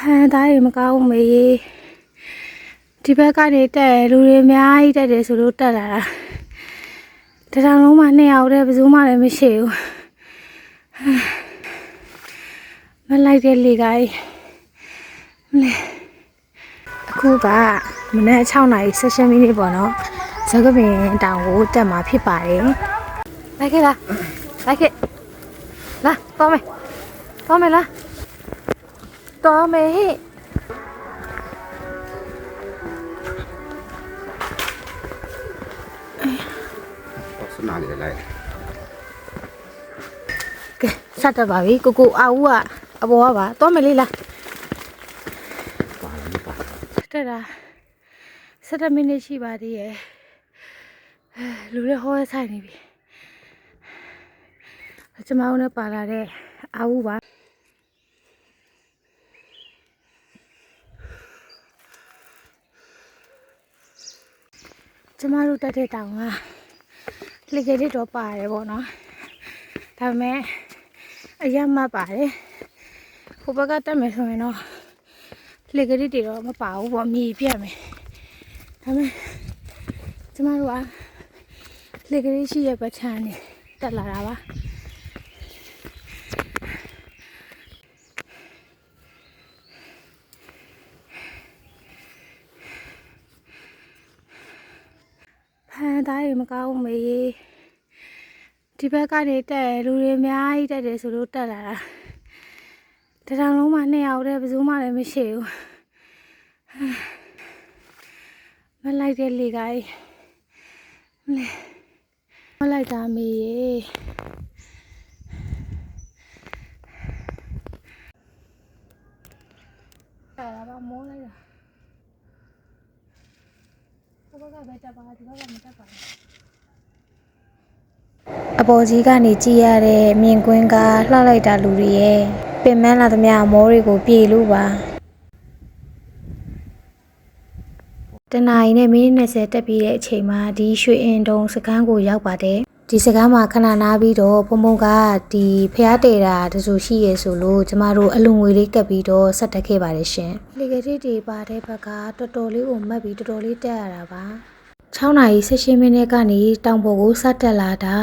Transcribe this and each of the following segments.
သားတွေမကောင်းမေးဒီဘက်ကနေတက်လူတွေအများကြီးတက်တယ်ဆိုလို့တက်လာတာတထောင်လုံးမှ2ယောက်တည်းဘယ်သူမှလည်းမရှိဘူးမလိုက်တဲ့လေကိုင်းအခုကမနက်6:18မိနစ်ပေါ့နော်ဇက်ကပင်တောင်ကိုတက်မှာဖြစ်ပါတယ်လိုက်ခဲ့လားလိုက်ခဲ့လာတော်မယ်လားတော်မယ်ဟဲ့စနာလေးလိုက်ကဲ ဆက်တက်ပါပြီကိုအာဦးကအပေါ်ကပါတော်မယ်လေးလားတက်တာ7မိနစ်ရှိပါသေးရဲ့လူတွေဟောဆိုင်နေပြီကျမတို့နဲ့ပါလာတဲ့အာဦးပါကျမတို့တက်တဲ့တောင်ကလေကလေးတော့ပါတယ်ပေါ့နော်ဒါပေမဲ့အရမပါတယ်ဟိုဘက်ကတက်မယ်ဆိုရင်တော့လေကလေးတွေတော့မပါဘူးပေါ့မြေပြတ်မယ်ဒါပေမဲ့ကျမတို့ကလေကလေးရှိရဲ့ပတ်ချမ်းနေတက်လာတာပါသားတွေမကောင်းမေးဒီဘက်ကနေတက်လူတွေအများကြီးတက်တယ်ဆိုလို့တက်လာတာတထောင်လုံးမှ2ယောက်တည်းဘယ်သူမှလည်းမရှိဘူးမလိုက်တဲ့လေကိုင်းမလိုက်တာမေးရေအဲ့ဒါကမိုးလိုက်တာအပေါ်ကြီးကနေကြည့်ရတဲ့မြင်ကွင်းကလှလိုက်တာလူတွေရဲ့ပင်မလာသမျှမောတွေကိုပြေလို့ပါတနာရီနဲ့မိနစ်20တက်ပြီးတဲ့အချိန်မှာဒီရွှေအင်တုံစကန်းကိုရောက်ပါတယ်ဒီစကန်းမှာခဏနားပြီးတော့ဖုံဖုံကဒီဖျားတဲတာတဆူရှိရဲဆိုလို့ကျမတို့အလူငွေလေးကပ်ပြီးတော့ဆက်တက်ခဲ့ပါတယ်ရှင်လေကတိတွေပါတဲ့ဘက်ကတော်တော်လေးကိုမှတ်ပြီးတော်တော်လေးတက်ရတာပါ6:18မိနစ်ကနေတောင်ပေါ်ကိုစတက်လာတာ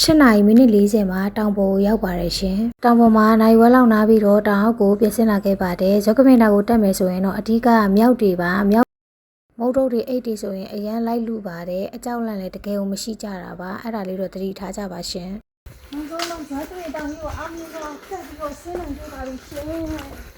8:40မိနစ်မှာတောင်ပေါ်ကိုရောက်ပါတယ်ရှင်တောင်ပေါ်မှာနိုင်ဝဲလောက်နားပြီးတော့တောင်အောက်ကိုပြင်ဆင်လာခဲ့ပါတယ်ဇောကမင်တာကိုတက်မယ်ဆိုရင်တော့အဓိကမြောက်တွေပါမြောက်မုတ်တုတ်တွေအိတ်တွေဆိုရင်အရန်လိုက်လူပါတယ်အကြောက်လန့်လည်းတကယ်ကိုမရှိကြတာပါအဲ့ဒါလေးတော့သတိထားကြပါရှင်မုတ်တုတ်လုံးဇောကမင်တောင်ကြီးကိုအောင်မြင်တော့ဆက်ပြီးတော့ဆင်းနိုင်ကြပါလိမ့်ရှင်